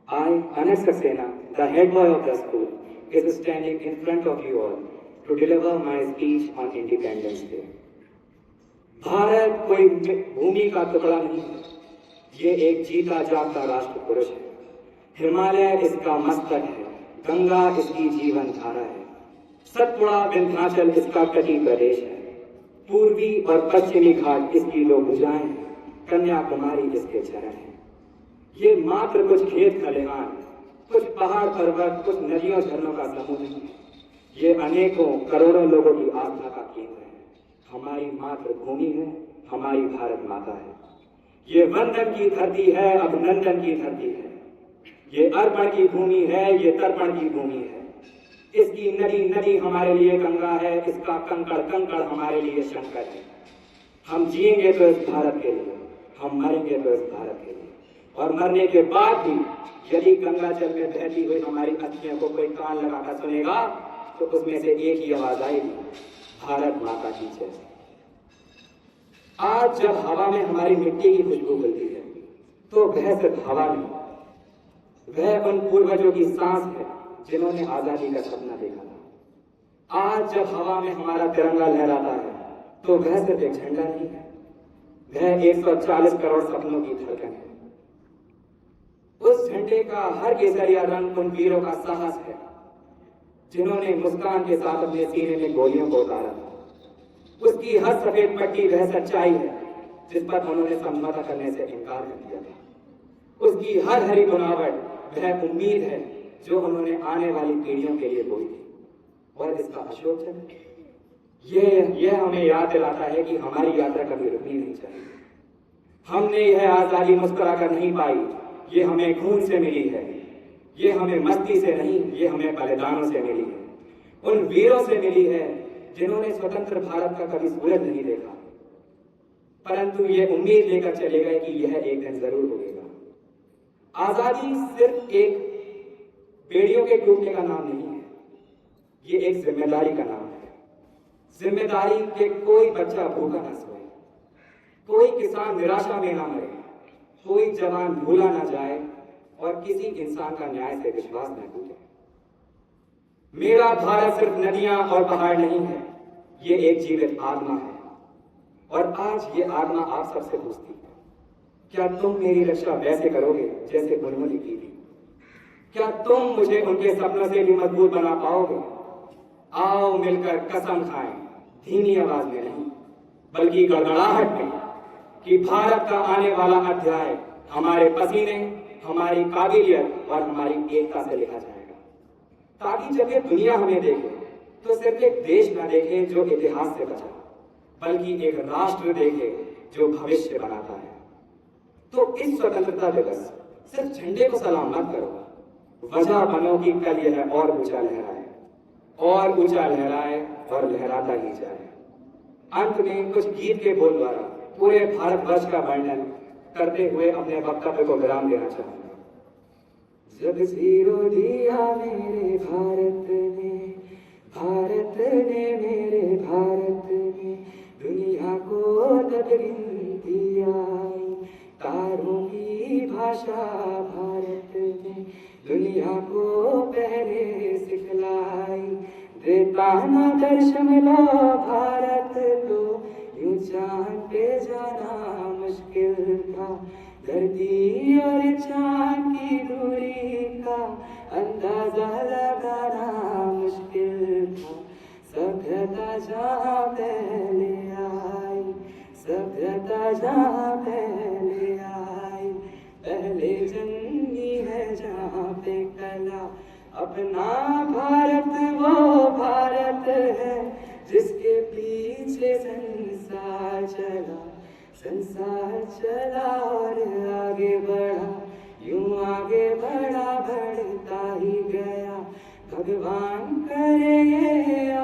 I, Anas Saxena, the head boy of the school, is standing in front of you all to deliver my speech on Independence Day. Bharat कोई भूमि का टुकड़ा नहीं है, ये एक जीता जागता राष्ट्र पुरुष है। हिमालय इसका मस्तक है, गंगा इसकी जीवन धारा है, सतपुड़ा विंध्याचल इसका तटी प्रदेश है, पूर्वी और पश्चिमी घाट इसकी दो भुजाएं हैं, कन्याकुमारी इसके चरण है। ये मात्र कुछ खेत खलिहान, कुछ पहाड़ पर्वत, कुछ नदियों झरनों का समूह नहीं है, ये अनेकों करोड़ों लोगों की आस्था का केंद्र है। हमारी मातृभूमि है, हमारी भारत माता है। ये वंदन की धरती है, अभिनंदन की धरती है। ये अर्पण की भूमि है, ये तर्पण की भूमि है। इसकी नदी नदी हमारे लिए गंगा है, इसका कंकड़ कंकड़ हमारे लिए शंकर है। हम जिएंगे तो इस भारत के लिए, हम मरेंगे तो इस भारत के लिए, और मरने के बाद भी यदि गंगा जल में बहती हुई हमारी अस्थियों को कोई कान लगाकर सुनेगा तो उसमें से एक ही आवाज आएगी, भारत माता की जय। आज जब हवा में हमारी मिट्टी की खुशबू मिलती है तो वह सिर्फ हवा नहीं, वह उन पूर्वजों की सांस है जिन्होंने आजादी का सपना देखा था। आज जब हवा में हमारा तिरंगा लहराता है तो वह सिर्फ एक झंडा नहीं है, वह 140 करोड़ सपनों की धड़कन है। उस झंडे का हर केसरिया रंग उन वीरों का साहस है जिन्होंने मुस्कान के साथ अपने सीने में गोलियों को उतारा था। उसकी हर सफेद पट्टी वह सच्चाई है जिस पर उन्होंने समझौता करने से इनकार कर दिया था। उसकी हर हरी बुनावट वह उम्मीद है जो उन्होंने आने वाली पीढ़ियों के लिए बोई थी। और इसका अशोक चक्र यह हमें याद दिलाता है कि हमारी यात्रा कभी रुकनी नहीं चाहिए। हमने यह आजादी मुस्कुरा कर नहीं पाई, ये हमें खून से मिली है, ये हमें मस्ती से नहीं, ये हमें बलिदानों से मिली है। उन वीरों से मिली है जिन्होंने स्वतंत्र भारत का कभी सूरज नहीं देखा, परंतु ये उम्मीद लेकर चले गए कि यह एक दिन जरूर होगा। आजादी सिर्फ एक बेड़ियों के टूटने का नाम नहीं है, ये एक जिम्मेदारी का नाम है। जिम्मेदारी के कोई बच्चा भूखा न सोए, कोई किसान निराशा में ना मरे, कोई जवान भूला ना जाए और किसी इंसान का न्याय से विश्वास न टूटे। मेरा भारत सिर्फ नदियां और पहाड़ नहीं है, ये एक जीवित आत्मा है। और आज ये आत्मा आप सबसे पूछती है, क्या तुम मेरी रक्षा वैसे करोगे जैसे उन्होंने की थी? क्या तुम मुझे उनके सपनों से भी मजबूत बना पाओगे? आओ मिलकर कसम खाएं, धीमी आवाज में नहीं बल्कि गड़गड़ाहट में, कि भारत का आने वाला अध्याय हमारे पसीने, हमारी काबिलियत और हमारी एकता से लिखा जाएगा। ताकि जब ये दुनिया हमें देखे तो सिर्फ एक देश न देखे जो इतिहास से बचा, बल्कि एक राष्ट्र देखे जो भविष्य बनाता है। तो इस स्वतंत्रता दिवस सिर्फ झंडे को सलाम मत करो, वजह बनो कि कल यह और ऊंचा लहराए, और ऊंचा लहराए और लहराता ही जाए। अंत में कुछ गीत के बोल द्वारा पूरे भारतवर्ष का वर्णन करते हुए अपने वक्तव्य को विराम देना चाहूंगा। जब जीरो दिया मेरे भारत ने, भारत ने मेरे भारत में, दुनिया को तब गिनती आई, तारों की भाषा भारत ने दुनिया को पहले सिखलाई। देता न दर्शन लो भारत को, यूं चांद पे जाना मुश्किल था, धरती और चांद की दूरी का अंदाजा लगाना मुश्किल था। सभ्यता जहाँ पहले आई, सभ्यता जहाँ पहले आई, पहले जन्मी है जहाँ पे कला। अपना भारत वो भारत है जिसके पीछे संसार चला, संसार चला और आगे बढ़ा, यूं आगे बढ़ा बढ़ता ही गया। भगवान करे ये